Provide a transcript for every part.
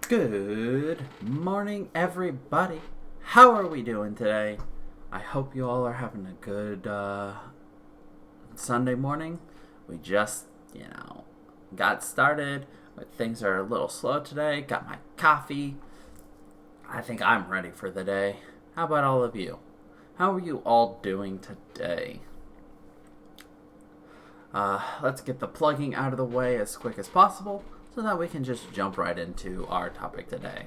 Good morning, everybody. How are we doing today? I hope you all are having a good Sunday morning. We just, got started, but things are a little slow today. Got my coffee. I think I'm ready for the day. How about all of you? How are you all doing today? Let's get the plugging out of the way as quick as possible so that we can just jump right into our topic today.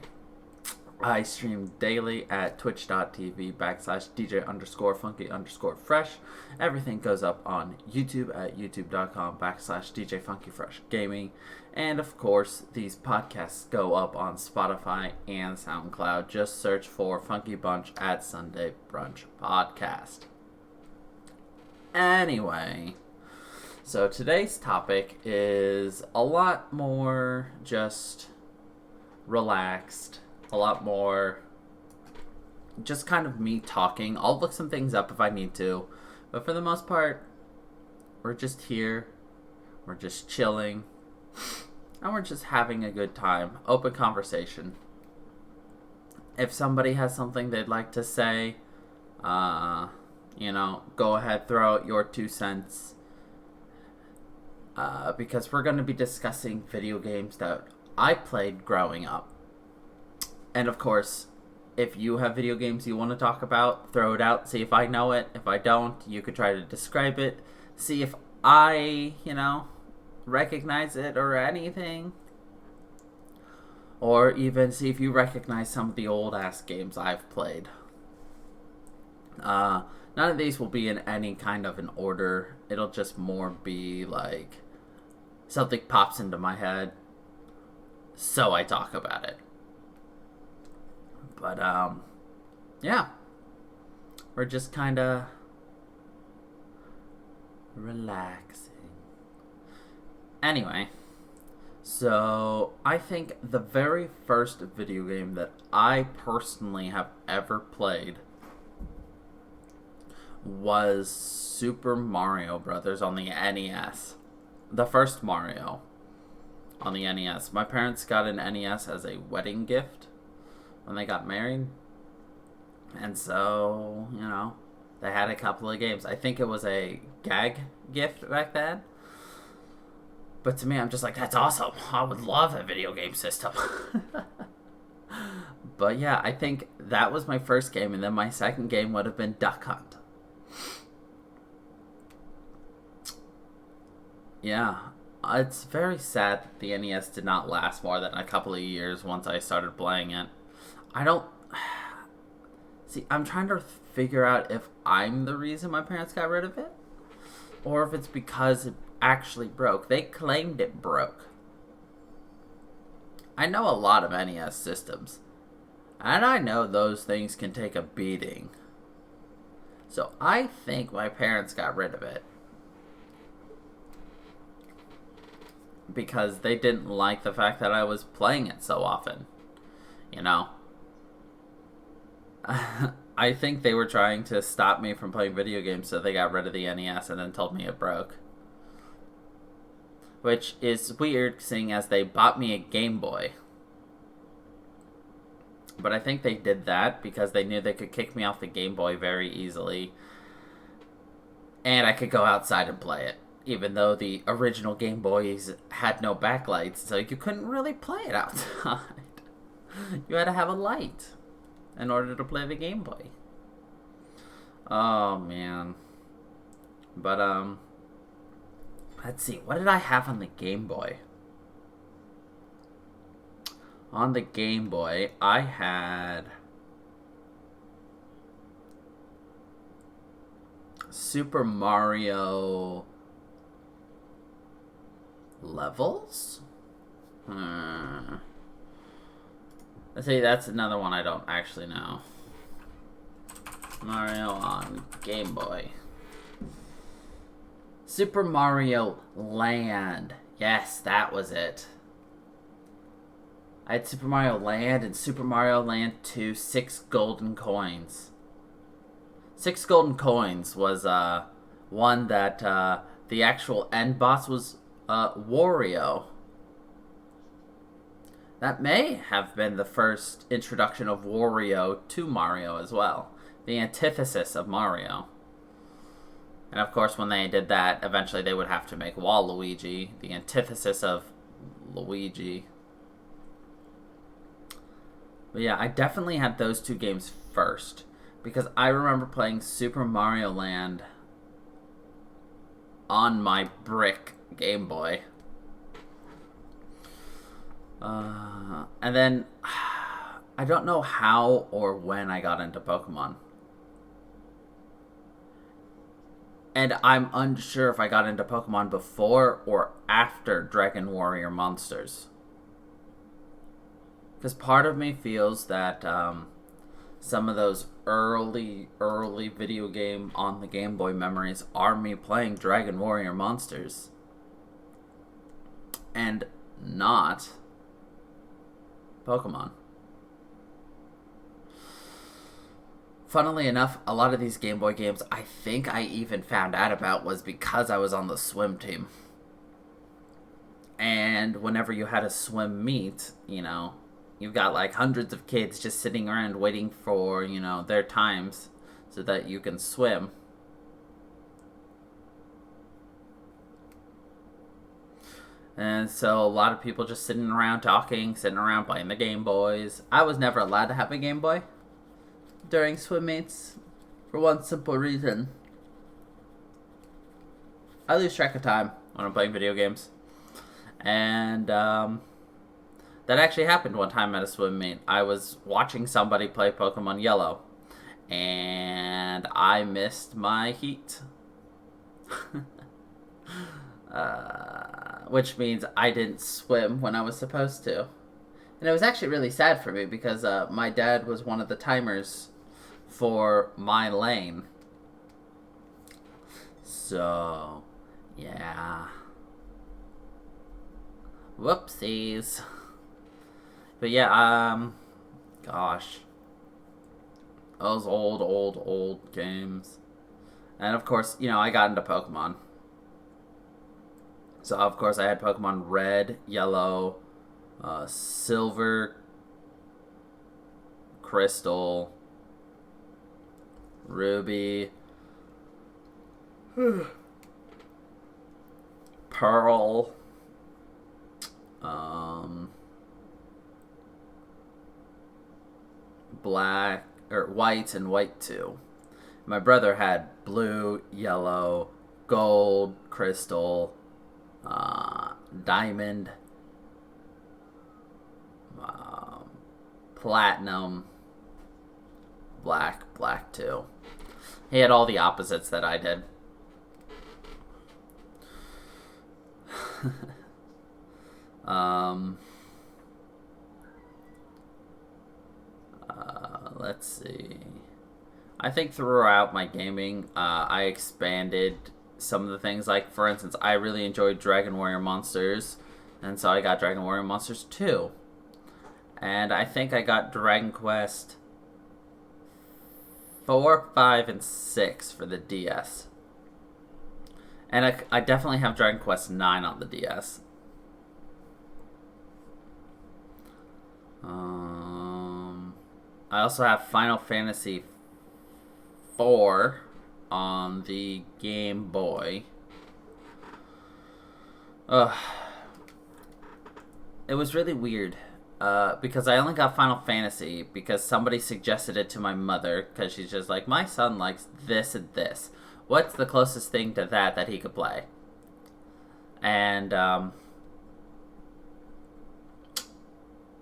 I stream daily at twitch.tv/DJ_funky_fresh. Everything goes up on YouTube at youtube.com/DJ funkyfresh gaming. And of course, these podcasts go up on Spotify and SoundCloud. Just search for Funky Bunch at Sunday Brunch Podcast. Anyway, so today's topic is a lot more just relaxed, a lot more just kind of me talking. I'll look some things up if I need to, but for the most part, we're just here, we're just chilling, and we're just having a good time. Open conversation. If somebody has something they'd like to say, go ahead, throw out your 2 cents. Because we're going to be discussing video games that I played growing up. And of course, if you have video games you want to talk about, throw it out, see if I know it. If I don't, you could try to describe it, see if I, recognize it or anything. Or even see if you recognize some of the old-ass games I've played. None of these will be in any kind of an order. It'll just more be like something pops into my head, so I talk about it. But, yeah. We're just kind of relaxing. Anyway, so I think the very first video game that I personally have ever played was Super Mario Brothers on the NES. The first Mario on the NES. My parents got an NES as a wedding gift when they got married. And so, they had a couple of games. I think it was a gag gift back then. But to me, I'm just like, that's awesome. I would love a video game system. But yeah, I think that was my first game. And then my second game would have been Duck Hunt. Yeah, it's very sad that the NES did not last more than a couple of years once I started playing it. I'm trying to figure out if I'm the reason my parents got rid of it, or if it's because it actually broke. They claimed it broke. I know a lot of NES systems, and I know those things can take a beating. So I think my parents got rid of it because they didn't like the fact that I was playing it so often. I think they were trying to stop me from playing video games, so they got rid of the NES and then told me it broke. Which is weird, seeing as they bought me a Game Boy. But I think they did that because they knew they could kick me off the Game Boy very easily. And I could go outside and play it. Even though the original Game Boys had no backlights, so you couldn't really play it outside. You had to have a light in order to play the Game Boy. Oh, man. But, let's see. What did I have on the Game Boy? On the Game Boy, I had Super Mario Levels? Let's see, that's another one I don't actually know. Mario on Game Boy. Super Mario Land. Yes, that was it. I had Super Mario Land and Super Mario Land 2, 6 golden coins. 6 golden coins was one that the actual end boss was Wario. That may have been the first introduction of Wario to Mario as well. The antithesis of Mario. And of course, when they did that, eventually they would have to make Waluigi, the antithesis of Luigi. But yeah, I definitely had those two games first. Because I remember playing Super Mario Land on my brick Game Boy. And then, I don't know how or when I got into Pokemon. And I'm unsure if I got into Pokemon before or after Dragon Warrior Monsters. Because part of me feels that some of those early video game on the Game Boy memories are me playing Dragon Warrior Monsters. And not Pokemon. Funnily enough, a lot of these Game Boy games I think I even found out about was because I was on the swim team. And whenever you had a swim meet, you've got like hundreds of kids just sitting around waiting for, their times so that you can swim. And so a lot of people just sitting around talking, sitting around playing the Game Boys. I was never allowed to have a Game Boy during swim meets for one simple reason. I lose track of time when I'm playing video games. And that actually happened one time at a swim meet. I was watching somebody play Pokemon Yellow, and I missed my heat. Which means I didn't swim when I was supposed to. And it was actually really sad for me because my dad was one of the timers for my lane. So, yeah. Whoopsies. But yeah, gosh. Those old games. And of course, I got into Pokemon. So of course I had Pokemon Red, Yellow, Silver, Crystal, Ruby, Pearl, Black, or White and White 2. My brother had Blue, Yellow, Gold, Crystal, Diamond, Platinum, Black 2. He had all the opposites that I did. Let's see. I think throughout my gaming, I expanded some of the things. Like, for instance, I really enjoyed Dragon Warrior Monsters, and so I got Dragon Warrior Monsters 2. And I think I got Dragon Quest 4, 5, and 6 for the DS. And I definitely have Dragon Quest 9 on the DS. I also have Final Fantasy 4 on the Game Boy. It was really weird. Because I only got Final Fantasy because somebody suggested it to my mother, because she's just like, my son likes this and this. What's the closest thing to that he could play? And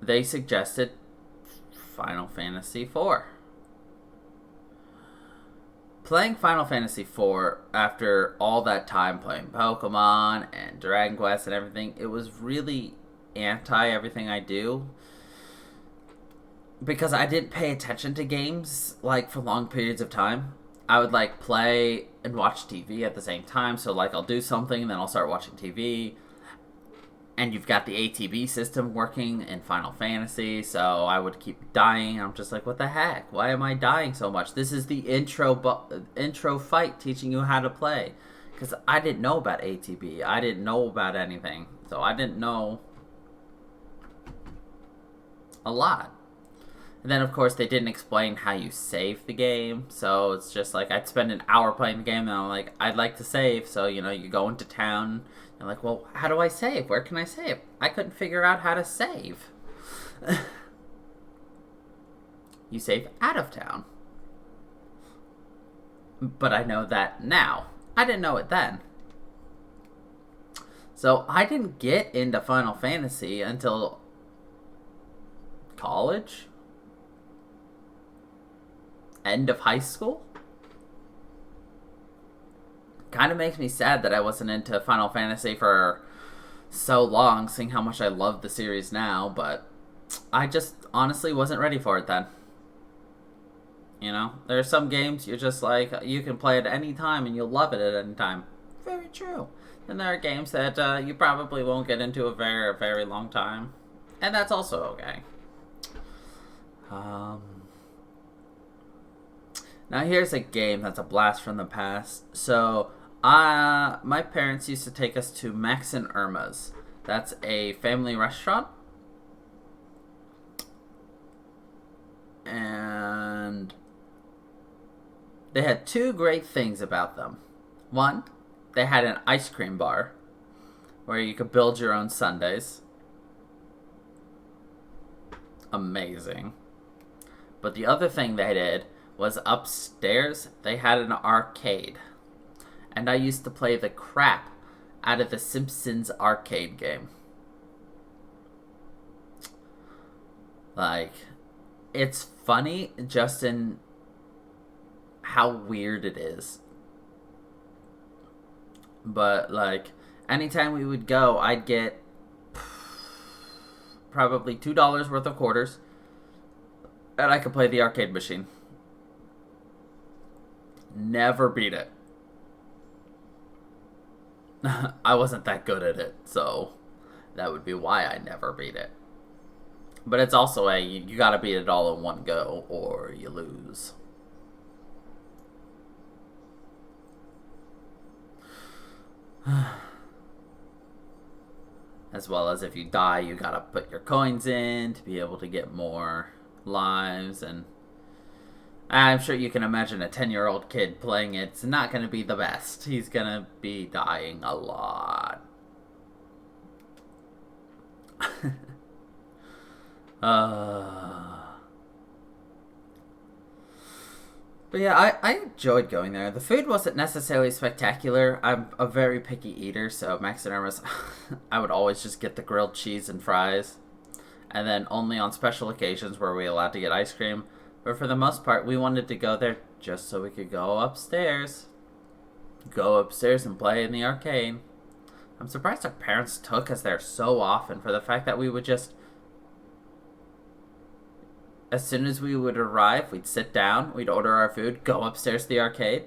they suggested Final Fantasy 4. Playing Final Fantasy 4 after all that time playing Pokemon and Dragon Quest and everything, it was really anti everything I do, because I didn't pay attention to games like for long periods of time. I would like play and watch TV at the same time, so like I'll do something and then I'll start watching TV, and you've got the ATB system working in Final Fantasy, so I would keep dying. I'm just like, what the heck? Why am I dying so much? This is the intro fight teaching you how to play, because I didn't know about ATB. I didn't know about anything, so I didn't know a lot. And then, of course, they didn't explain how you save the game, so it's just like I'd spend an hour playing the game, and I'm like, I'd like to save, so, you go into town, and like, well, how do I save? Where can I save? I couldn't figure out how to save. You save out of town. But I know that now. I didn't know it then. So I didn't get into Final Fantasy until college? End of high school? Kind of makes me sad that I wasn't into Final Fantasy for so long, seeing how much I love the series now, but I just honestly wasn't ready for it then. There are some games you're just like, you can play at any time and you'll love it at any time. Very true. And there are games that you probably won't get into a very, very long time. And that's also okay. Now here's a game that's a blast from the past. So, my parents used to take us to Max and Irma's. That's a family restaurant. And they had two great things about them. One, they had an ice cream bar where you could build your own sundaes. Amazing. But the other thing they did was upstairs, they had an arcade. And I used to play the crap out of the Simpsons arcade game. Like, it's funny just in how weird it is. But, like, anytime we would go, I'd get probably $2 worth of quarters, and I could play the arcade machine. Never beat it. I wasn't that good at it, so that would be why I never beat it. But it's also you gotta beat it all in one go, or you lose. As well as if you die, you gotta put your coins in to be able to get more lives, and I'm sure you can imagine a 10-year-old kid playing it's not gonna be the best. He's gonna be dying a lot. But yeah, I enjoyed going there. The food wasn't necessarily spectacular. I'm a very picky eater, so Max and Irma's, I would always just get the grilled cheese and fries. And then only on special occasions were we allowed to get ice cream. But for the most part, we wanted to go there just so we could go upstairs. Go upstairs and play in the arcade. I'm surprised our parents took us there so often for the fact that we would just... As soon as we would arrive, we'd sit down, we'd order our food, go upstairs to the arcade.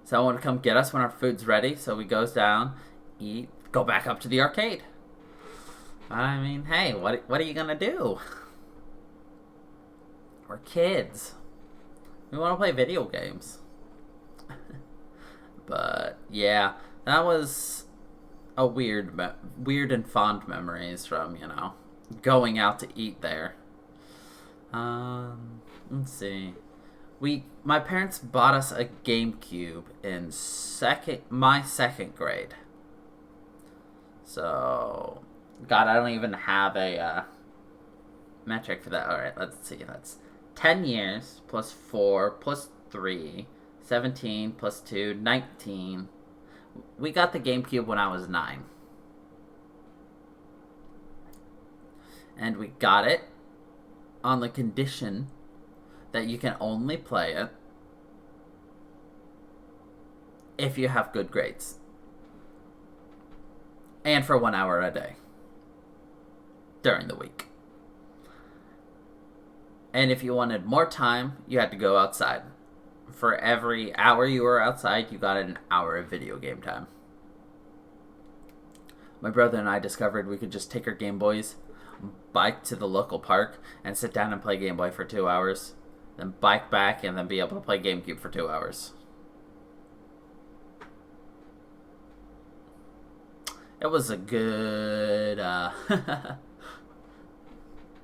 Someone would come get us when our food's ready, so we goes down, eat, go back up to the arcade. I mean, hey, what are you gonna do? We're kids. We want to play video games. But, yeah, that was a weird and fond memories from, going out to eat there. Let's see. My parents bought us a GameCube in my second grade. So, God, I don't even have a metric for that. Alright, let's see. That's 10 years plus 4 plus 3, 17 plus 2, 19. We got the GameCube when I was 9. And we got it on the condition that you can only play it if you have good grades. And for 1 hour a day. During the week. And if you wanted more time, you had to go outside. For every hour you were outside, you got an hour of video game time. My brother and I discovered we could just take our Game Boys, bike to the local park, and sit down and play Game Boy for 2 hours. Then bike back and then be able to play GameCube for 2 hours. It was a good,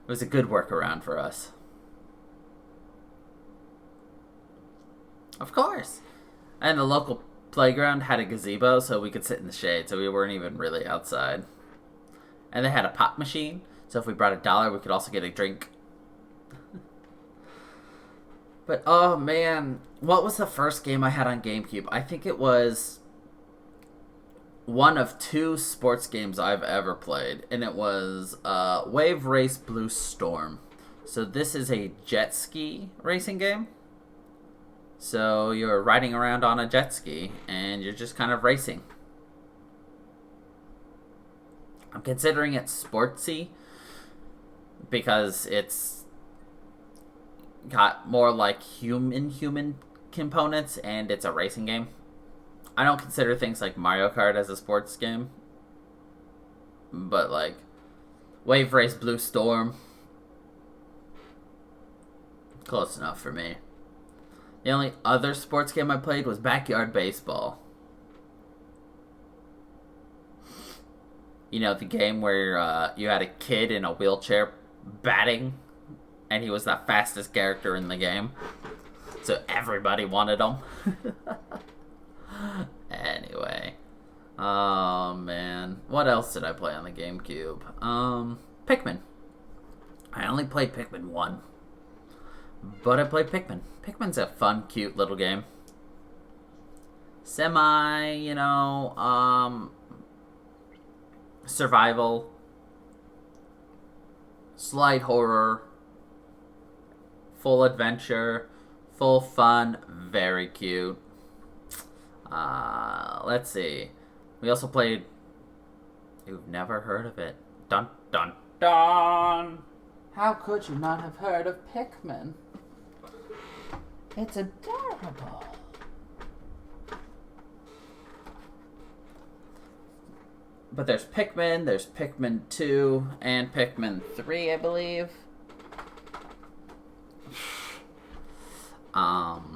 It was a good workaround for us. Of course. And the local playground had a gazebo, so we could sit in the shade, so we weren't even really outside. And they had a pop machine, so if we brought $1, we could also get a drink. But, oh man, what was the first game I had on GameCube? I think it was one of 2 sports games I've ever played, and it was Wave Race Blue Storm. So this is a jet ski racing game. So you're riding around on a jet ski, and you're just kind of racing. I'm considering it sportsy because it's got more like human components, and it's a racing game. I don't consider things like Mario Kart as a sports game, but like Wave Race Blue Storm, close enough for me. The only other sports game I played was Backyard Baseball. You know, the game where you had a kid in a wheelchair batting, and he was the fastest character in the game. So everybody wanted him. Anyway. Oh, man. What else did I play on the GameCube? Pikmin. I only played Pikmin 1. But I played Pikmin. Pikmin's a fun, cute little game. Survival. Slight horror. Full adventure. Full fun. Very cute. Let's see. We also played... You've never heard of it. Dun, dun, dun! How could you not have heard of Pikmin? It's adorable. But there's Pikmin 2, and Pikmin 3, I believe. Let's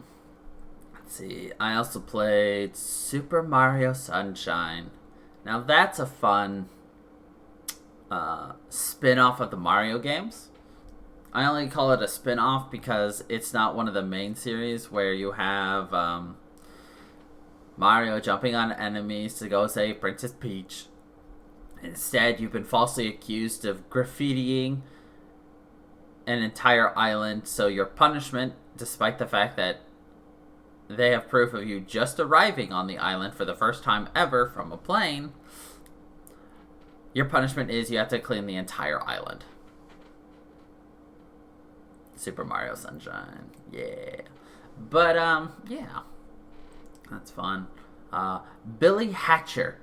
see. I also played Super Mario Sunshine. Now that's a fun spin-off of the Mario games. I only call it a spin-off because it's not one of the main series where you have Mario jumping on enemies to go save Princess Peach. Instead, you've been falsely accused of graffitiing an entire island, so your punishment, despite the fact that they have proof of you just arriving on the island for the first time ever from a plane, your punishment is you have to clean the entire island. Super Mario Sunshine. Yeah. But, yeah. That's fun. Billy Hatcher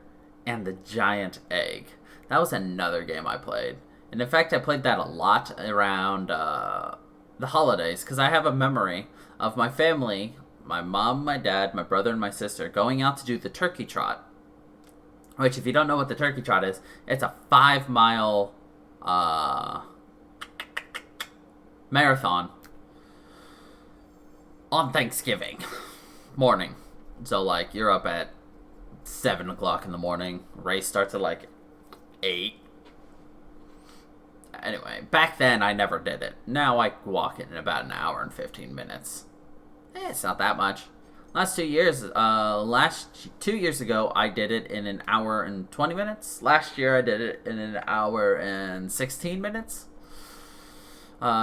and the Giant Egg. That was another game I played. And in fact, I played that a lot around the holidays, because I have a memory of my family, my mom, my dad, my brother, and my sister, going out to do the turkey trot. Which, if you don't know what the turkey trot is, it's a 5-mile marathon on Thanksgiving morning. So, like, you're up at 7 o'clock in the morning. Race starts at, like, 8. Anyway, back then, I never did it. Now I walk it in about an hour and 15 minutes. It's not that much. Last 2 years, 2 years ago, I did it in an hour and 20 minutes. Last year, I did it in an hour and 16 minutes.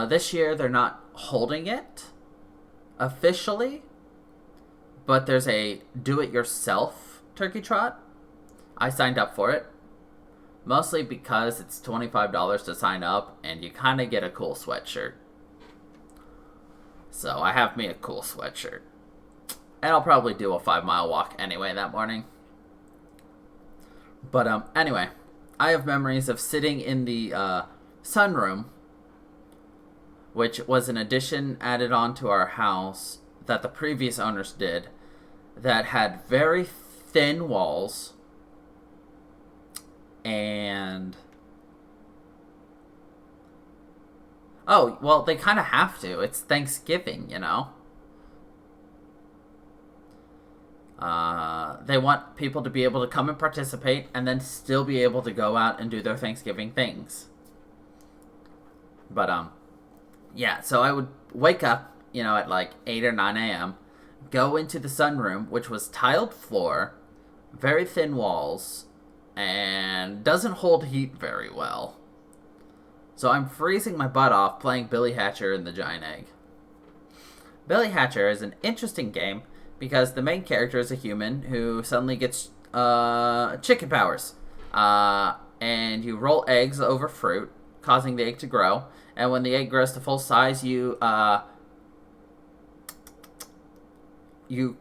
This year, they're not holding it officially, but there's a do-it-yourself turkey trot. I signed up for it, mostly because it's $25 to sign up, and you kind of get a cool sweatshirt. So I have me a cool sweatshirt. And I'll probably do a 5-mile walk anyway that morning. But anyway, I have memories of sitting in the sunroom, which was an addition added on to our house that the previous owners did, that had very thin walls and... Oh, well, they kind of have to. It's Thanksgiving, you know? They want people to be able to come and participate and then still be able to go out and do their Thanksgiving things. But, yeah, so I would wake up, at like 8 or 9 a.m., go into the sunroom, which was tiled floor, very thin walls, and doesn't hold heat very well. So I'm freezing my butt off playing Billy Hatcher and the Giant Egg. Billy Hatcher is an interesting game because the main character is a human who suddenly gets chicken powers. And you roll eggs over fruit, causing the egg to grow. And when the egg grows to full size, you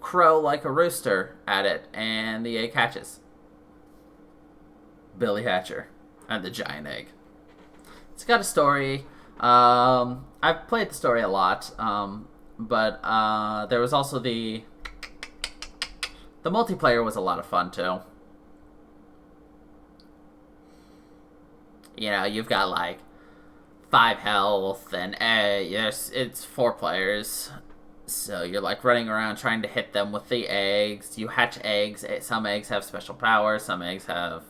crow like a rooster at it, and the egg hatches. Billy Hatcher and the Giant Egg. It's got a story. I've played the story a lot, but there was also the multiplayer was a lot of fun too. You've got like 5 health, and yes, it's 4 players. So you're like running around trying to hit them with the eggs. You hatch eggs. Some eggs have special powers. Some eggs have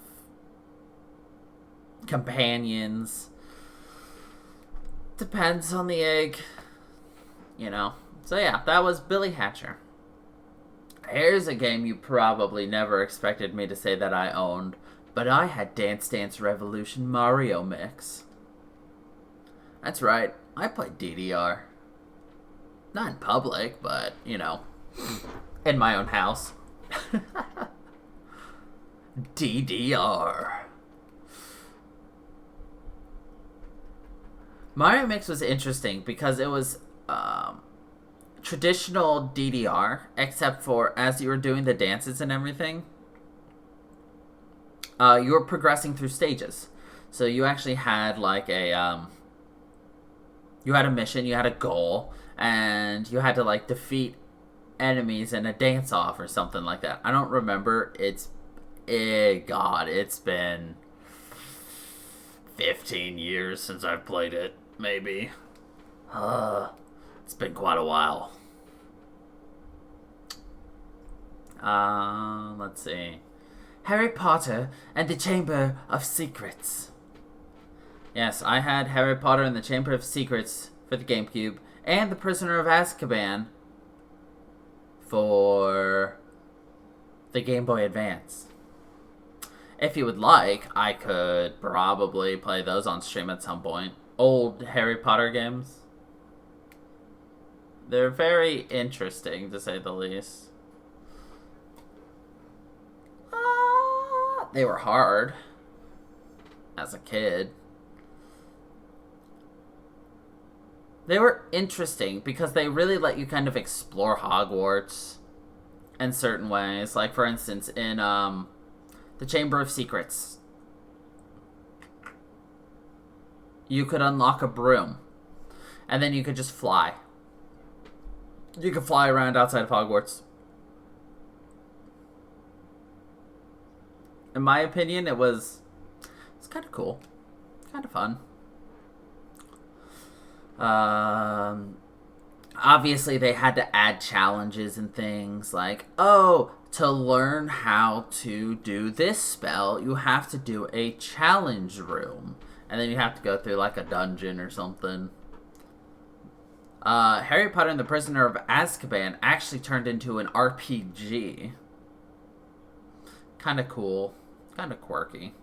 companions. Depends on the egg. So yeah, that was Billy Hatcher. Here's a game you probably never expected me to say that I owned, but I had Dance Dance Revolution Mario Mix. That's right, I played DDR. Not in public, but, in my own house. DDR. Mario Mix was interesting because it was traditional DDR, except for as you were doing the dances and everything, you were progressing through stages. So you actually had like you had a mission, you had a goal, and you had to like defeat enemies in a dance-off or something like that. I don't remember. It's been 15 years since I've played it, maybe. It's been quite a while. Let's see. Harry Potter and the Chamber of Secrets. Yes, I had Harry Potter and the Chamber of Secrets for the GameCube, and The Prisoner of Azkaban for the Game Boy Advance. If you would like, I could probably play those on stream at some point. Old Harry Potter games. They're very interesting, to say the least. They were hard as a kid. They were interesting because they really let you kind of explore Hogwarts in certain ways. Like, for instance, in the Chamber of Secrets, you could unlock a broom, and then you could just fly. You could fly around outside of Hogwarts. In my opinion, it's kind of cool. Kind of fun. Obviously, they had to add challenges and things like, to learn how to do this spell, you have to do a challenge room. And then you have to go through like a dungeon or something. Harry Potter and the Prisoner of Azkaban actually turned into an RPG. Kind of cool. Kind of quirky.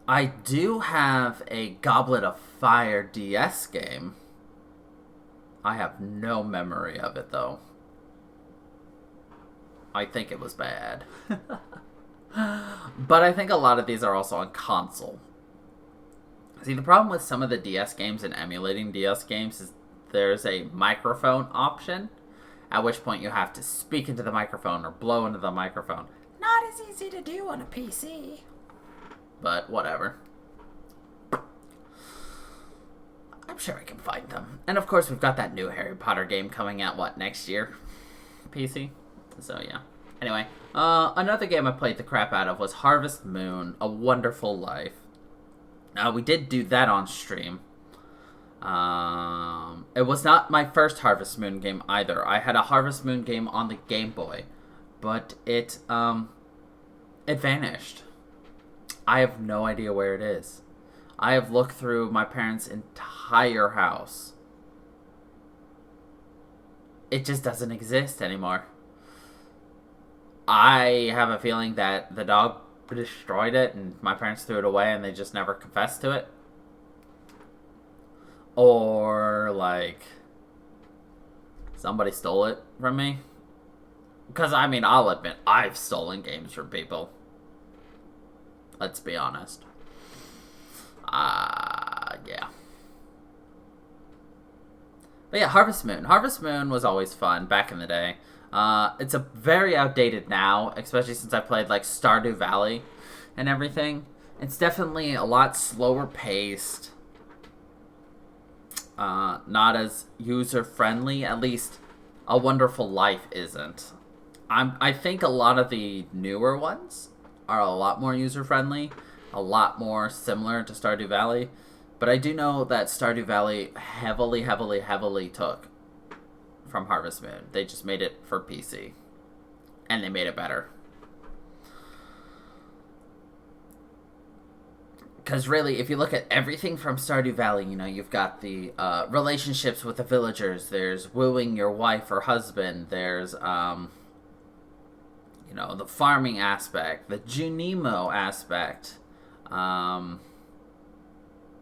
I do have a Goblet of Fire DS game. I have no memory of it, though. I think it was bad. But I think a lot of these are also on console. See, the problem with some of the DS games and emulating DS games is there's a microphone option, at which point you have to speak into the microphone or blow into the microphone. Not as easy to do on a PC. But whatever. I'm sure I can find them. And of course, we've got that new Harry Potter game coming out, next year? PC? So, yeah. Anyway, another game I played the crap out of was Harvest Moon, A Wonderful Life. We did do that on stream. It was not my first Harvest Moon game either. I had a Harvest Moon game on the Game Boy. But it It vanished. I have no idea where it is. I have looked through my parents' entire house. It just doesn't exist anymore. I have a feeling that the dog destroyed it and my parents threw it away and they just never confessed to it. Or, like, somebody stole it from me. Because, I mean, I'll admit, I've stolen games from people. Let's be honest. Yeah. But yeah, Harvest Moon. Harvest Moon was always fun back in the day. It's a very outdated now, especially since I played, like, Stardew Valley and everything. It's definitely a lot slower paced. Not as user-friendly. At least A Wonderful Life isn't. I think a lot of the newer ones are a lot more user-friendly, a lot more similar to Stardew Valley. But I do know that Stardew Valley heavily took from Harvest Moon. They just made it for PC. And they made it better. Because really, if you look at everything from Stardew Valley, you know, you've got the relationships with the villagers. There's wooing your wife or husband. There's, you know, the farming aspect. The Junimo aspect.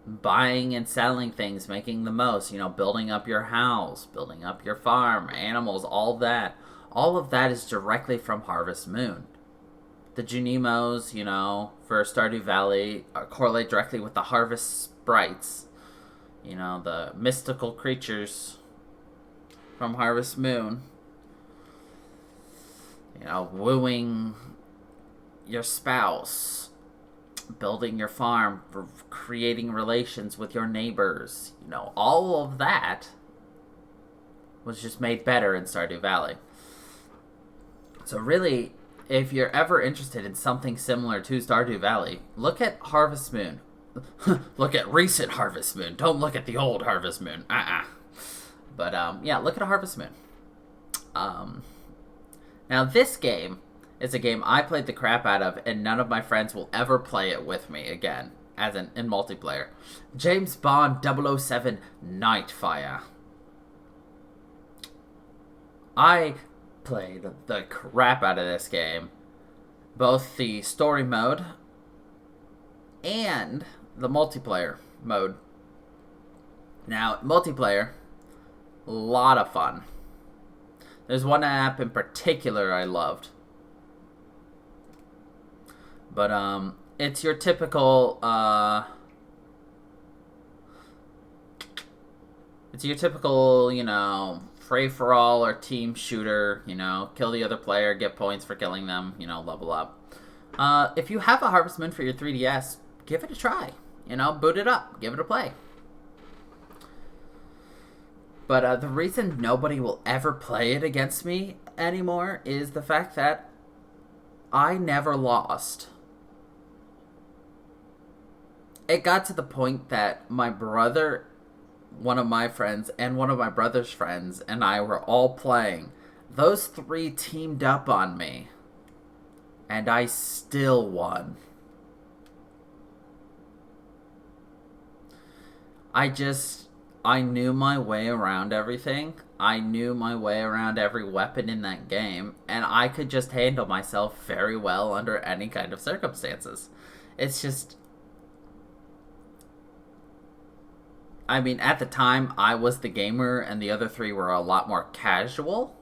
Buying and selling things, making the most. You know, building up your house. Building up your farm. Animals, all that. All of that is directly from Harvest Moon. The Junimos, you know, for Stardew Valley correlate directly with the harvest sprites. You know, the mystical creatures from Harvest Moon. You know, wooing your spouse. Building your farm. Creating relations with your neighbors. You know, all of that was just made better in Stardew Valley. So really, if you're ever interested in something similar to Stardew Valley, look at Harvest Moon. Look at recent Harvest Moon. Don't look at the old Harvest Moon. But, yeah, look at Harvest Moon. Now, this game is a game I played the crap out of, and none of my friends will ever play it with me again, as in multiplayer. James Bond 007 Nightfire. I played the crap out of this game. Both the story mode and the multiplayer mode. Now, multiplayer, a lot of fun. There's one app in particular I loved. But, it's your typical, you know, free-for-all or team shooter, you know, kill the other player, get points for killing them, you know, level up. If you have a Harvest Moon for your 3DS, give it a try. You know, boot it up, give it a play. But the reason nobody will ever play it against me anymore is the fact that I never lost. It got to the point that my brother, one of my friends, and one of my brother's friends, and I were all playing. Those three teamed up on me. And I still won. I knew my way around everything. I knew my way around every weapon in that game. And I could just handle myself very well under any kind of circumstances. It's just... I mean, at the time, I was the gamer, and the other three were a lot more casual.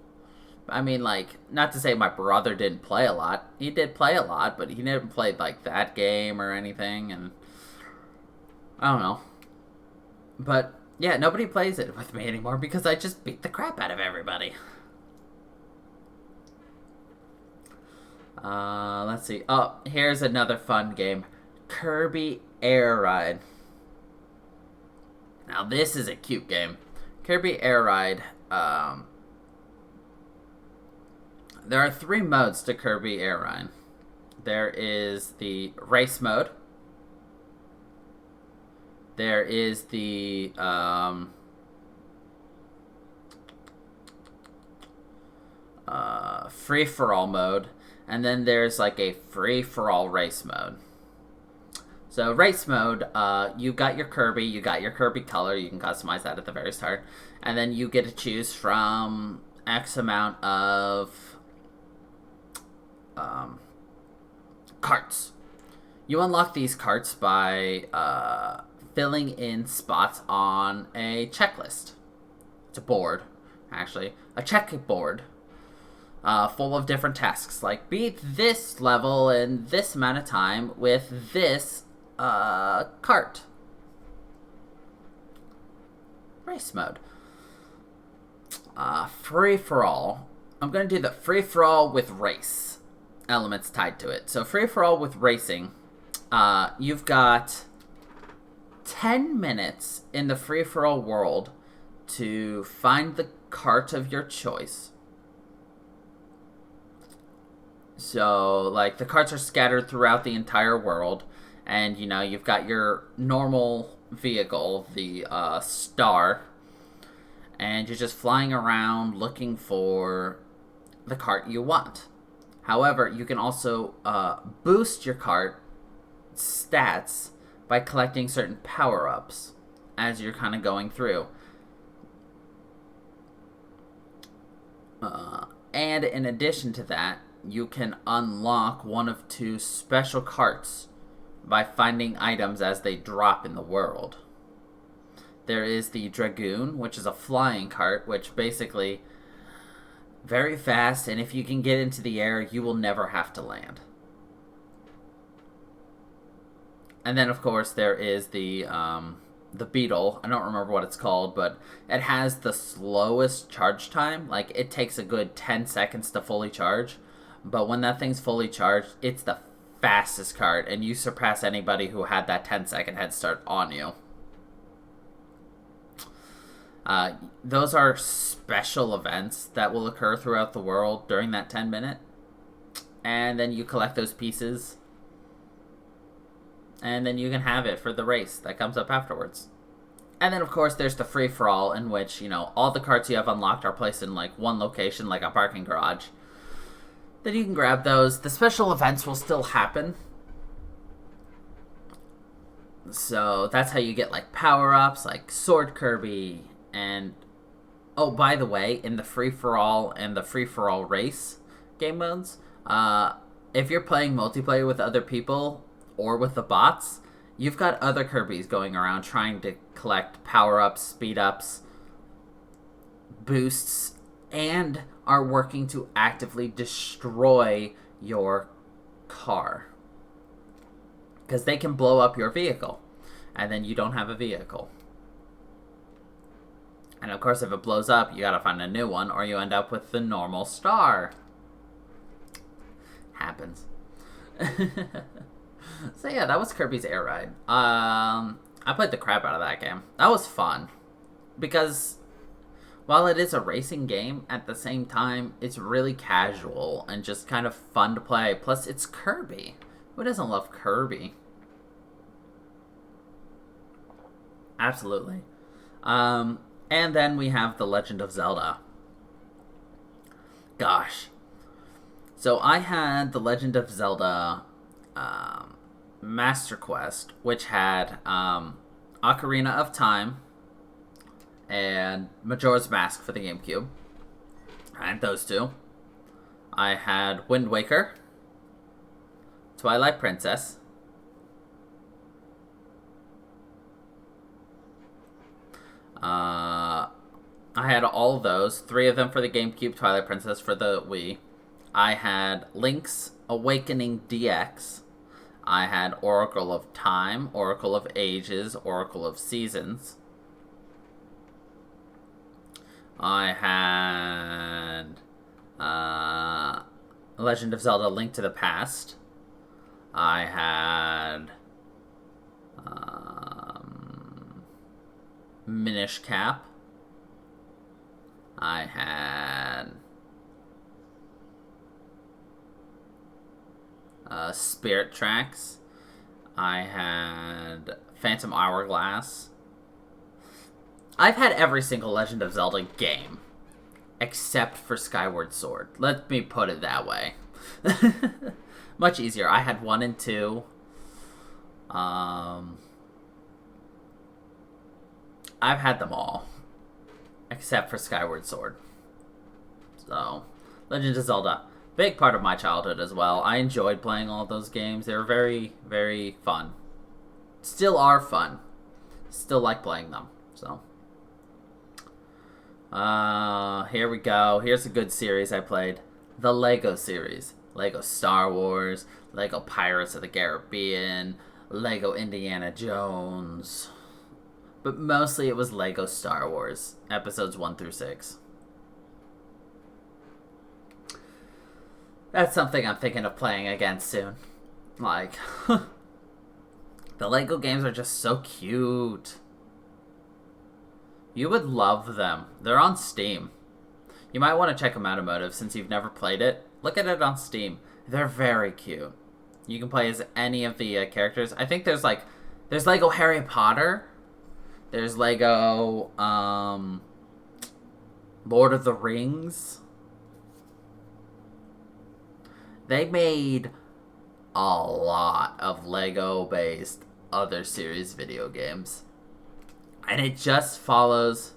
I mean, like, not to say my brother didn't play a lot. He did play a lot, but he never played, like, that game or anything, and... I don't know. But, yeah, nobody plays it with me anymore because I just beat the crap out of everybody. Let's see. Oh, here's another fun game. Kirby Air Ride. Now, this is a cute game. Kirby Air Ride. There are 3 modes to Kirby Air Ride. There is the race mode. There is the free-for-all mode. And then there's like a free-for-all race mode. So race mode, you got your Kirby, you got your Kirby color, you can customize that at the very start. And then you get to choose from X amount of carts. You unlock these carts by filling in spots on a checklist. It's a board, actually. A checkboard full of different tasks, like beat this level in this amount of time with this cart. Race mode. Free-for-all. I'm going to do the free-for-all with race elements tied to it. So free-for-all with racing, you've got 10 minutes in the free-for-all world to find the cart of your choice. So, like, the carts are scattered throughout the entire world, and, you know, you've got your normal vehicle, the Star, and you're just flying around looking for the cart you want. However, you can also boost your cart stats by collecting certain power-ups as you're kind of going through. And in addition to that, you can unlock one of two special carts by finding items as they drop in the world. There is the Dragoon, which is a flying cart, which basically very fast, and if you can get into the air, you will never have to land. And then, of course, there is the Beetle. I don't remember what it's called, but it has the slowest charge time. Like, it takes a good 10 seconds to fully charge. But when that thing's fully charged, it's the fastest cart, and you surpass anybody who had that 10-second head start on you. Those are special events that will occur throughout the world during that 10-minute. And then you collect those pieces. And then you can have it for the race that comes up afterwards. And then, of course, there's the free-for-all, in which, you know, all the carts you have unlocked are placed in, like, one location, like a parking garage. Then you can grab those. The special events will still happen. So that's how you get, like, power-ups, like Sword Kirby. And, oh, by the way, in the free-for-all and the free-for-all race game modes, if you're playing multiplayer with other people or with the bots, you've got other Kirbys going around trying to collect power-ups, speed-ups, boosts, and are working to actively destroy your car. Because they can blow up your vehicle, and then you don't have a vehicle. And of course, if it blows up, you gotta find a new one, or you end up with the normal Star. Happens. So yeah, that was Kirby's Air Ride. I played the crap out of that game. That was fun. Because while it is a racing game, at the same time, it's really casual and just kind of fun to play. Plus, it's Kirby. Who doesn't love Kirby? Absolutely. And then we have The Legend of Zelda. Gosh. So I had The Legend of Zelda Master Quest, which had Ocarina of Time and Majora's Mask for the GameCube. I had those two. I had Wind Waker, Twilight Princess, I had all of those. 3 of them for the GameCube, Twilight Princess for the Wii. I had Link's Awakening DX. I had Oracle of Time, Oracle of Ages, Oracle of Seasons. I had Legend of Zelda: Link to the Past. I had Minish Cap. I had Spirit Tracks. I had Phantom Hourglass. I've had every single Legend of Zelda game except for Skyward Sword. Let me put it that way. Much easier. I had 1 and 2. I've had them all. Except for Skyward Sword. So, Legend of Zelda. Big part of my childhood as well. I enjoyed playing all those games. They were very, very fun. Still are fun. Still like playing them. So, here we go. Here's a good series I played. The Lego series. Lego Star Wars, Lego Pirates of the Caribbean, Lego Indiana Jones. But mostly it was Lego Star Wars, episodes 1 through 6. That's something I'm thinking of playing again soon. Like, the Lego games are just so cute. You would love them. They're on Steam. You might want to check them out, Emotive, since you've never played it. Look at it on Steam. They're very cute. You can play as any of the characters. I think there's Lego Harry Potter. There's Lego Lord of the Rings. They made a lot of Lego-based other series video games. And it just follows...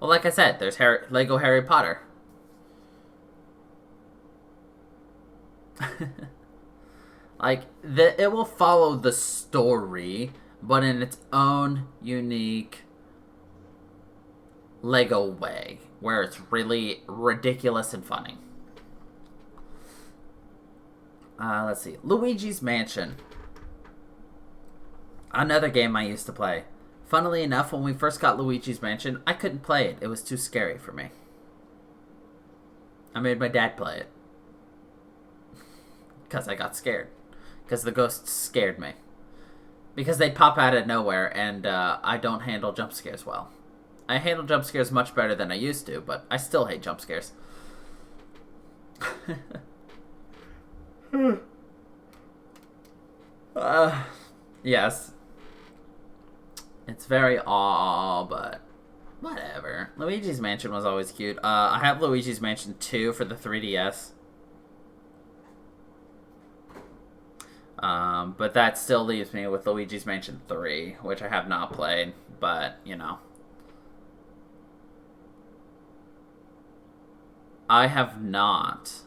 Well, like I said, there's Lego Harry Potter. It will follow the story, but in its own unique Lego way, where it's really ridiculous and funny. Let's see. Luigi's Mansion. Another game I used to play. Funnily enough, when we first got Luigi's Mansion, I couldn't play it. It was too scary for me. I made my dad play it. Because I got scared. Because the ghosts scared me. Because they'd pop out of nowhere, and I don't handle jump scares well. I handle jump scares much better than I used to, but I still hate jump scares. Yes. It's very but whatever. Luigi's Mansion was always cute. I have Luigi's Mansion 2 for the 3DS. But that still leaves me with Luigi's Mansion 3, which I have not played, but, you know. I have not.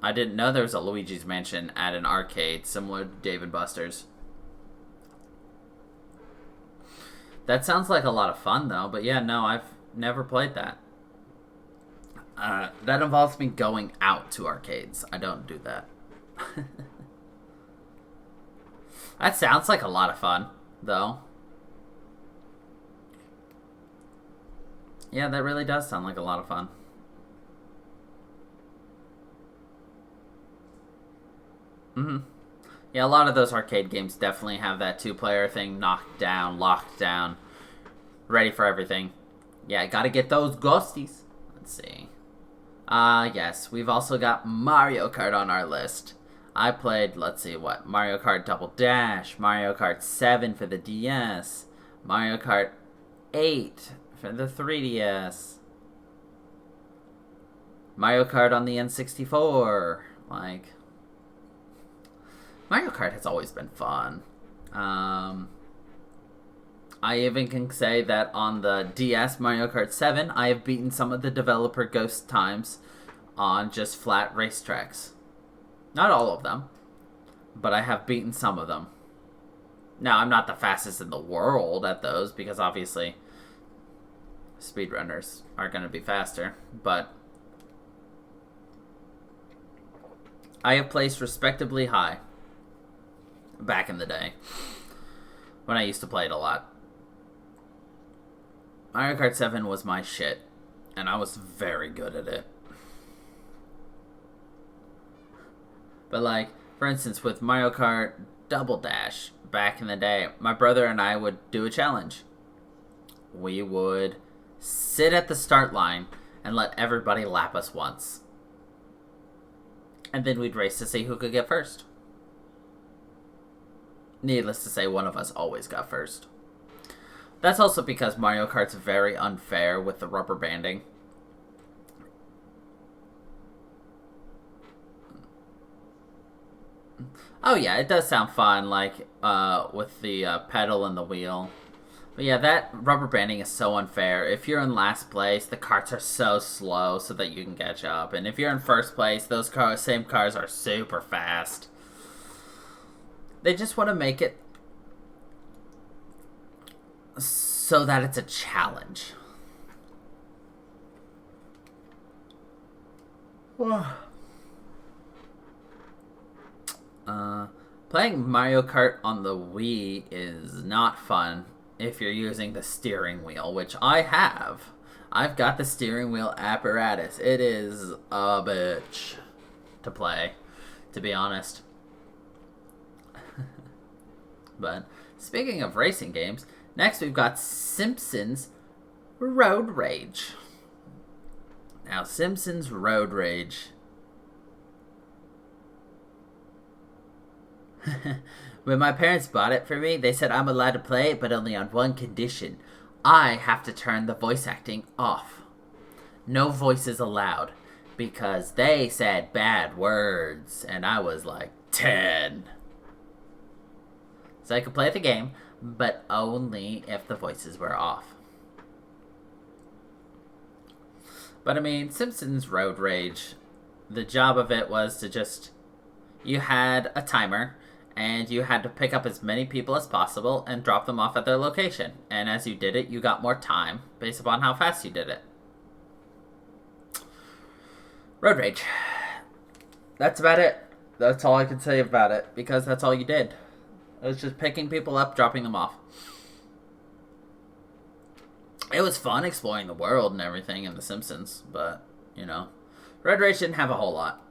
I didn't know there was a Luigi's Mansion at an arcade similar to Dave & Buster's. That sounds like a lot of fun, though. But yeah, no, I've never played that. That involves me going out to arcades. I don't do that. That sounds like a lot of fun, though. Yeah, that really does sound like a lot of fun. Mm-hmm. Yeah, a lot of those arcade games definitely have that two-player thing knocked down, locked down, ready for everything. Yeah, gotta get those ghosties. Let's see. Yes, we've also got Mario Kart on our list. I played, let's see, Mario Kart Double Dash, Mario Kart 7 for the DS, Mario Kart 8 for the 3DS, Mario Kart on the N64, Mario Kart has always been fun. I even can say that on the DS Mario Kart 7, I have beaten some of the developer ghost times on just flat racetracks. Not all of them, but I have beaten some of them. Now, I'm not the fastest in the world at those, because obviously speedrunners are going to be faster, but I have placed respectably high back in the day when I used to play it a lot. Mario Kart 7 was my shit, and I was very good at it. But for instance, with Mario Kart Double Dash, back in the day, my brother and I would do a challenge. We would sit at the start line and let everybody lap us once. And then we'd race to see who could get first. Needless to say, one of us always got first. That's also because Mario Kart's very unfair with the rubber banding. Oh yeah, it does sound fun, like with the pedal and the wheel. But yeah, that rubber banding is so unfair. If you're in last place, the carts are so slow so that you can catch up. And if you're in first place, those same cars are super fast. They just want to make it so that it's a challenge. Playing Mario Kart on the Wii is not fun if you're using the steering wheel, which I have. I've got the steering wheel apparatus. It is a bitch to play, to be honest. But speaking of racing games, next we've got Simpsons Road Rage. Now, Simpsons Road Rage. When my parents bought it for me, they said I'm allowed to play it, but only on one condition. I have to turn the voice acting off. No voices allowed. Because they said bad words, and I was like 10. So I could play the game, but only if the voices were off. But I mean, Simpsons Road Rage, the job of it was to just... You had a timer, and you had to pick up as many people as possible and drop them off at their location. And as you did it, you got more time based upon how fast you did it. Road Rage. That's about it. That's all I can say about it, because that's all you did. It was just picking people up, dropping them off. It was fun exploring the world and everything in The Simpsons, but, you know, Road Rage didn't have a whole lot.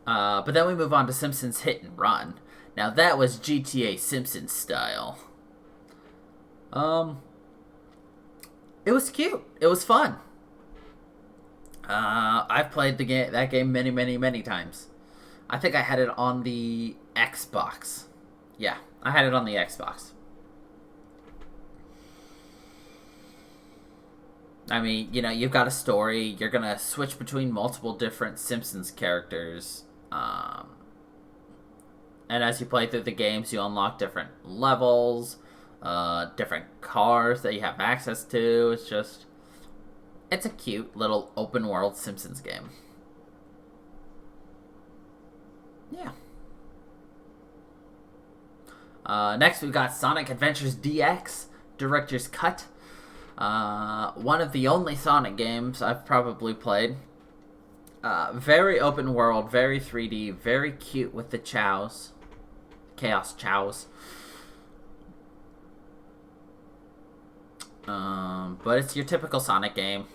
But then we move on to Simpsons Hit and Run. Now that was GTA Simpsons style. It was cute. It was fun. I've played that game many, many, many times. I think I had it on the Xbox. Yeah, I had it on the Xbox. I mean, you know, you've got a story. You're going to switch between multiple different Simpsons characters. And as you play through the games, you unlock different levels, different cars that you have access to. It's a cute little open world Simpsons game. Yeah. Next, we've got Sonic Adventures DX Director's Cut. One of the only Sonic games I've probably played. Very open world, very 3D, very cute with the chows. Chaos chows. But it's your typical Sonic game.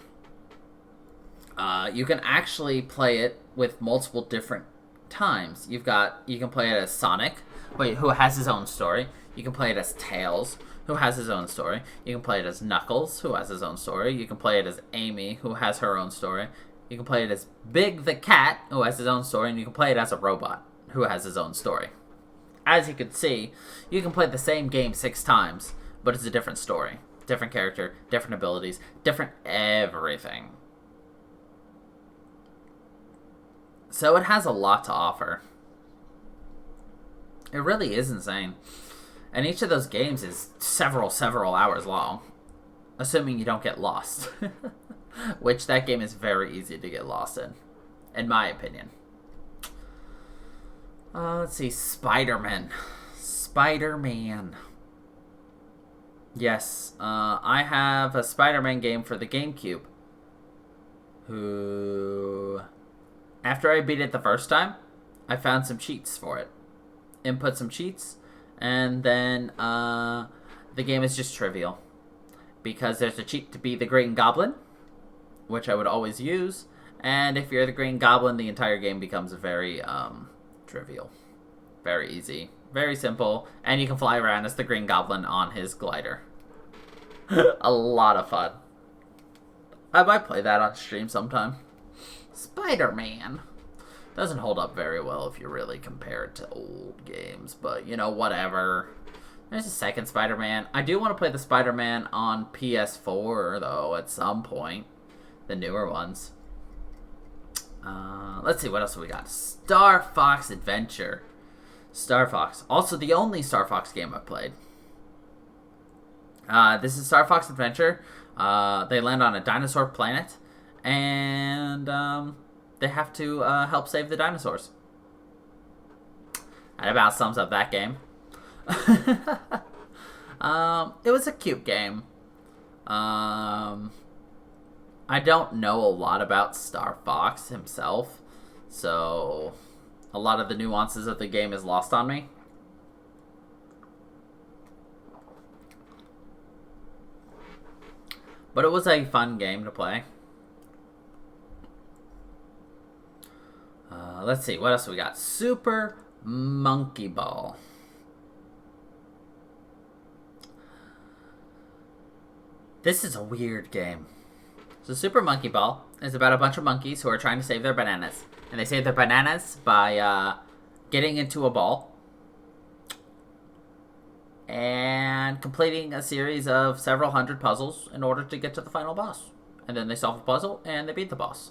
You can actually play it with multiple different times. You can play it as Sonic, who has his own story. You can play it as Tails, who has his own story. You can play it as Knuckles, who has his own story. You can play it as Amy, who has her own story. You can play it as Big the Cat, who has his own story. And you can play it as a robot, who has his own story. As you can see, you can play the same game 6 times, but it's a different story. Different character, different abilities, different everything. So it has a lot to offer. It really is insane. And each of those games is several hours long. Assuming you don't get lost. Which that game is very easy to get lost in my opinion. Let's see, Spider-Man. Yes, I have a Spider-Man game for the GameCube. After I beat it the first time, I found some cheats for it. Input some cheats, and then the game is just trivial. Because there's a cheat to be the Green Goblin, which I would always use, and if you're the Green Goblin, the entire game becomes very trivial. Very easy. Very simple, and you can fly around as the Green Goblin on his glider. A lot of fun. I might play that on stream sometime. Spider-Man. Doesn't hold up very well if you really compare it to old games, but, you know, whatever. There's a second Spider-Man. I do want to play the Spider-Man on PS4, though, at some point. The newer ones. Let's see, what else we got? Star Fox Adventure. Star Fox. Also, the only Star Fox game I've played. This is Star Fox Adventure. They land on a dinosaur planet, and they have to help save the dinosaurs. That about sums up that game. It was a cute game. I don't know a lot about Star Fox himself, so a lot of the nuances of the game is lost on me. But it was a fun game to play. Let's see, what else we got? Super Monkey Ball. This is a weird game. So Super Monkey Ball is about a bunch of monkeys who are trying to save their bananas. And they save their bananas by getting into a ball and completing a series of several hundred puzzles in order to get to the final boss. And then they solve a puzzle and they beat the boss.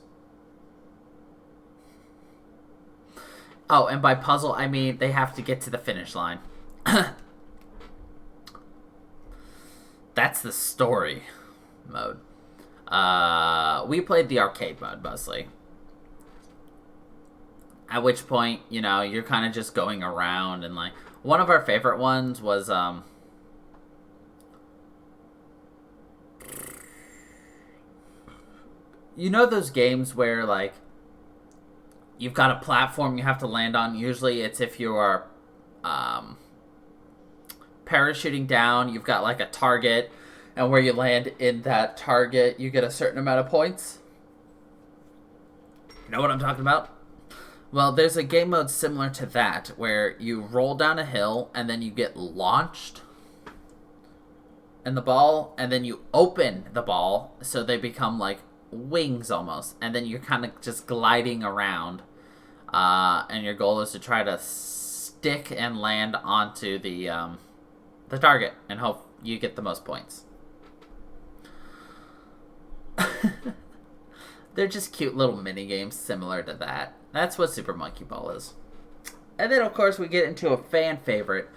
Oh, and by puzzle, I mean they have to get to the finish line. That's the story mode. We played the arcade mode mostly. At which point, you know, you're kind of just going around and like... One of our favorite ones was, you know those games where, like, you've got a platform you have to land on? Usually it's if you are, parachuting down, you've got, like, a target, and where you land in that target, you get a certain amount of points. You know what I'm talking about? Well, there's a game mode similar to that, where you roll down a hill, and then you get launched in the ball, and then you open the ball, so they become like wings almost, and then you're kind of just gliding around, and your goal is to try to stick and land onto the target, and hope you get the most points. They're just cute little mini games similar to that. That's what Super Monkey Ball is. And then, of course, we get into a fan favorite,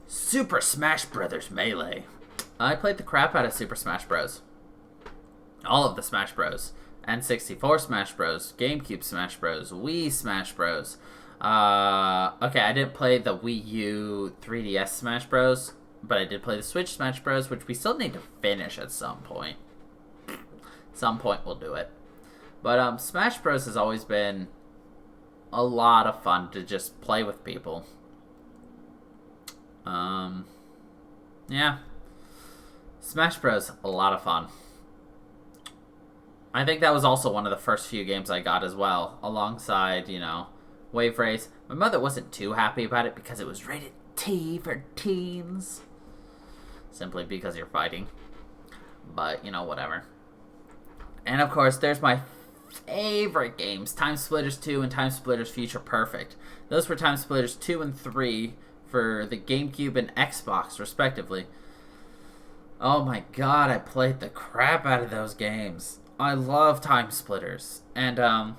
Super Smash Bros. Melee. I played the crap out of Super Smash Bros. All of the Smash Bros. N64 Smash Bros. GameCube Smash Bros. Wii Smash Bros. Okay, I didn't play the Wii U 3DS Smash Bros. But I did play the Switch Smash Bros. Which we still need to finish at some point. Some point we'll do it. But Smash Bros. Has always been a lot of fun to just play with people. Yeah. Smash Bros. A lot of fun. I think that was also one of the first few games I got as well, alongside, you know, Wave Race. My mother wasn't too happy about it because it was rated T for teens. Simply because you're fighting. But, you know, whatever. And of course, there's my favorite games, Time Splitters 2 and Time Splitters Future Perfect. Those were Time Splitters 2 and 3 for the GameCube and Xbox, respectively. Oh my god, I played the crap out of those games. I love Time Splitters. And,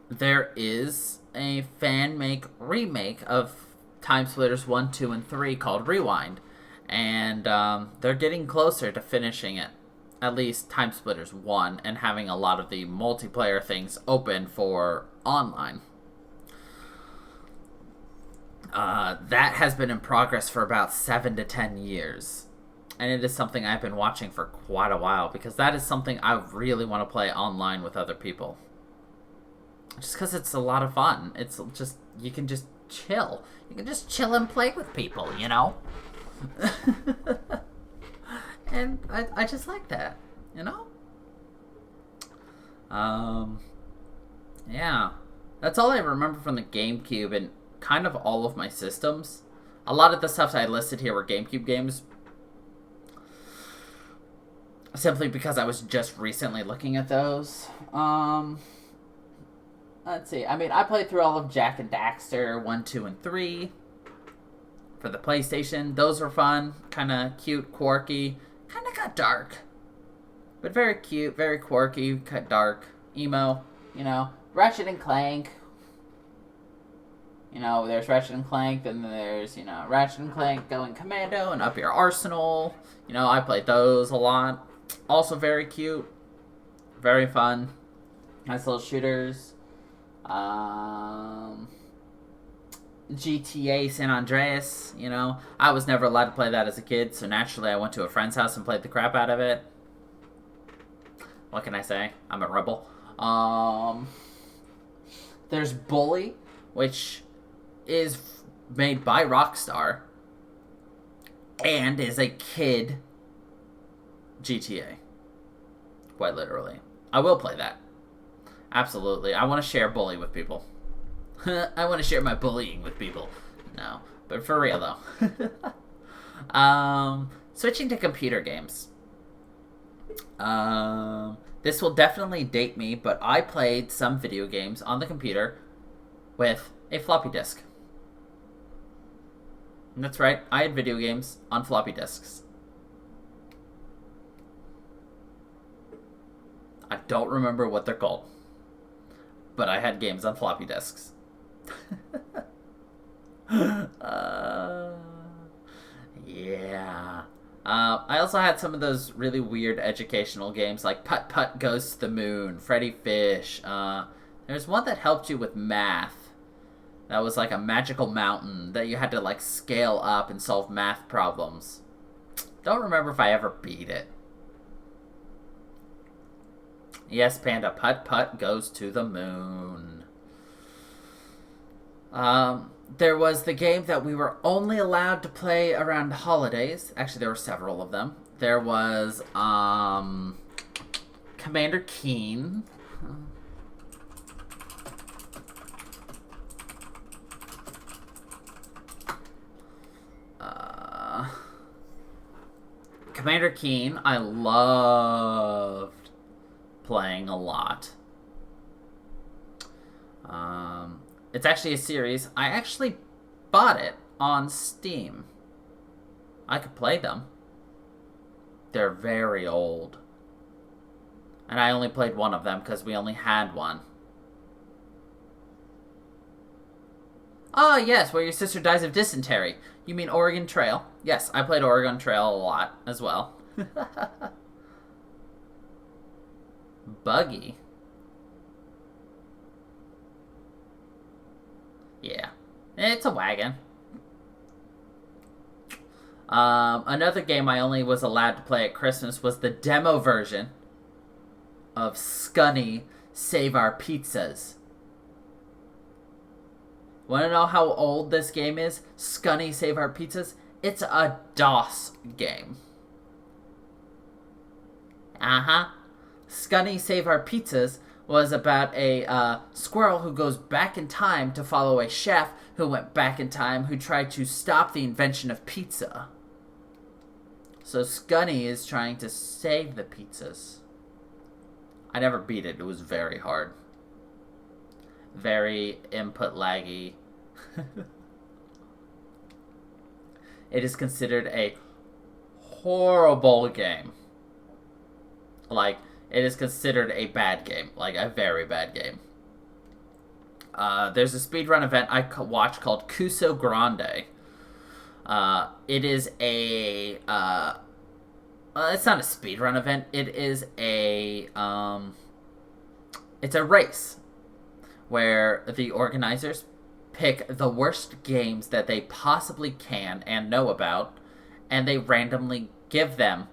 there is a fan-make remake of Time Splitters 1, 2, and 3 called Rewind. And, they're getting closer to finishing it. At least Time Splitters 1, and having a lot of the multiplayer things open for online. That has been in progress for about 7 to 10 years. And it is something I've been watching for quite a while, because that is something I really want to play online with other people. Just because it's a lot of fun. It's just, you can just chill. You can just chill and play with people, you know? And I just like that, you know? Yeah. That's all I remember from the GameCube and kind of all of my systems. A lot of the stuff I listed here were GameCube games. Simply because I was just recently looking at those. Let's see. I mean, I played through all of Jak and Daxter 1, 2, and 3 for the PlayStation. Those were fun. Kind of cute, quirky. Kind of got dark. But very cute, very quirky, cut dark, emo, you know. Ratchet and Clank. There's Ratchet and Clank, then there's, Ratchet and Clank going commando and up your arsenal. I played those a lot. Also very cute. Very fun. Nice little shooters. GTA San Andreas, I was never allowed to play that as a kid, so naturally I went to a friend's house and played the crap out of it. What can I say? I'm a rebel. There's Bully, which is made by Rockstar and is a kid GTA. Quite literally. I will play that. Absolutely. I want to share Bully with people. I want to share my bullying with people. No. But for real, though. Switching to computer games. This will definitely date me, but I played some video games on the computer with a floppy disk. And that's right, I had video games on floppy disks. I don't remember what they're called, but I had games on floppy disks. Yeah. I also had some of those really weird educational games like Putt Putt Goes to the Moon, Freddy Fish. There's one that helped you with math. That was like a magical mountain that you had to like scale up and solve math problems. Don't remember if I ever beat it. Yes, Panda, Putt Putt Goes to the Moon. There was the game that we were only allowed to play around the holidays. Actually, there were several of them. There was, Commander Keen. Commander Keen, I loved playing a lot. It's actually a series. I actually bought it on Steam. I could play them. They're very old. And I only played one of them because we only had one. Ah, yes, where your sister dies of dysentery. You mean Oregon Trail? Yes, I played Oregon Trail a lot as well. Buggy. Yeah. It's a wagon. Another game I only was allowed to play at Christmas was the demo version of Scunny Save Our Pizzas. Want to know how old this game is? Scunny Save Our Pizzas? It's a DOS game. Scunny Save Our Pizzas was about a squirrel who goes back in time to follow a chef who went back in time who tried to stop the invention of pizza. So Scunny is trying to save the pizzas. I never beat it. It was very hard. Very input laggy. It is considered a horrible game. Like, it is considered a bad game. Like, a very bad game. There's a speedrun event I watch called Cuso Grande. It is a... it's not a speedrun event. It is a... it's a race where the organizers pick the worst games that they possibly can and know about, and they randomly give them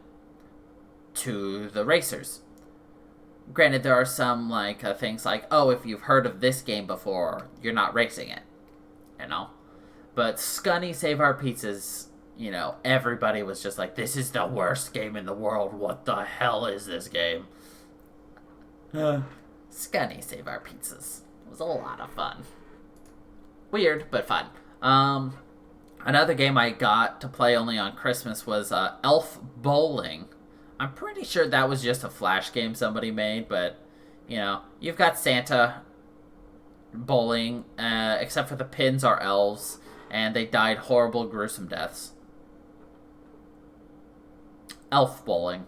to the racers. Granted, there are some things like, oh, if you've heard of this game before, you're not racing it, But Scunny Save Our Pizzas, everybody was just like, this is the worst game in the world. What the hell is this game? Scunny Save Our Pizzas. It was a lot of fun. Weird, but fun. Another game I got to play only on Christmas was Elf Bowling. I'm pretty sure that was just a Flash game somebody made, but, you've got Santa bowling, except for the pins are elves, and they died horrible, gruesome deaths. Elf Bowling.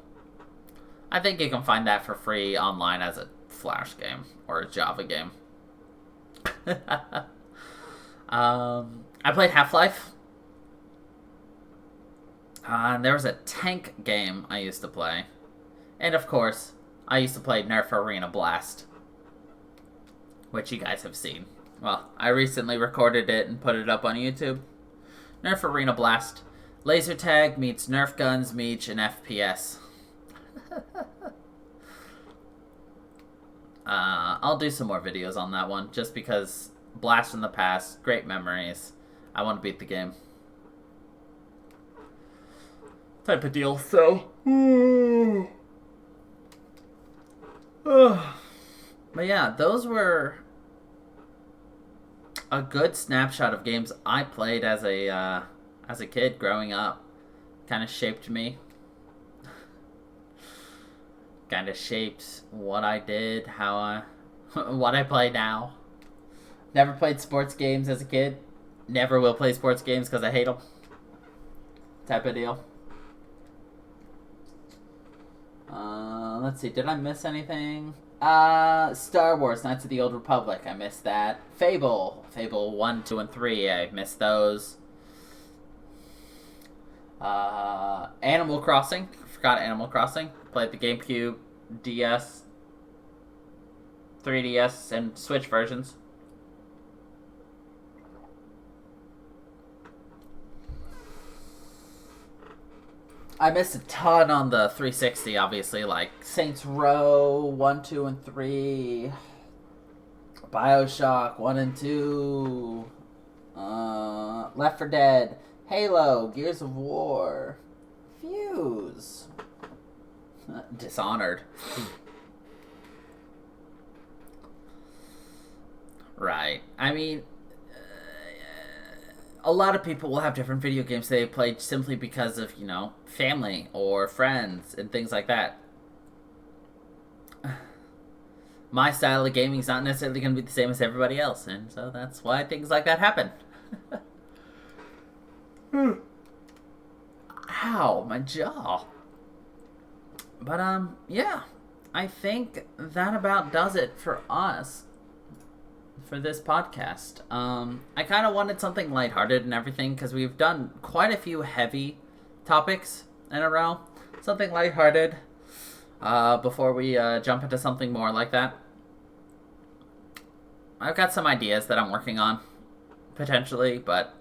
I think you can find that for free online as a Flash game, or a Java game. I played Half-Life. And there was a tank game I used to play. And of course, I used to play Nerf Arena Blast, which you guys have seen. Well, I recently recorded it and put it up on YouTube. Nerf Arena Blast. Laser tag meets Nerf guns meets an FPS. I'll do some more videos on that one, just because blast from the past, great memories. I want to beat the game. Type of deal, so. But yeah, those were a good snapshot of games I played as a kid growing up. Kind of shaped me. Kind of shaped what I did, what I play now. Never played sports games as a kid. Never will play sports games because I hate them. Type of deal. Let's see. Did I miss anything? Star Wars: Knights of the Old Republic. I missed that. Fable 1, 2, and 3. I missed those. Animal Crossing. Forgot Animal Crossing. Played the GameCube, DS, 3DS, and Switch versions. I missed a ton on the 360, obviously, like Saints Row 1, 2, and 3, BioShock 1 and 2, Left 4 Dead, Halo, Gears of War, Fuse, Dishonored. Right. I mean, a lot of people will have different video games they played simply because of, family or friends and things like that. My style of gaming is not necessarily going to be the same as everybody else, and so that's why things like that happen. Ow, my jaw. But, yeah. I think that about does it for us for this podcast. I kind of wanted something lighthearted and everything because we've done quite a few heavy topics in a row. Something lighthearted before we jump into something more like that. I've got some ideas that I'm working on, potentially, but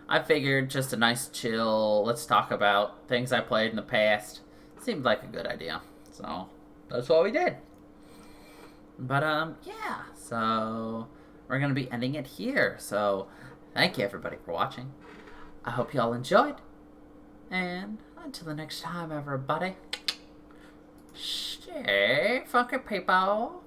I figured just a nice chill, let's talk about things I played in the past. Seemed like a good idea. So, that's what we did. But, yeah. So, we're going to be ending it here. So, thank you everybody for watching. I hope you all enjoyed. And until the next time, everybody, stay funky, people.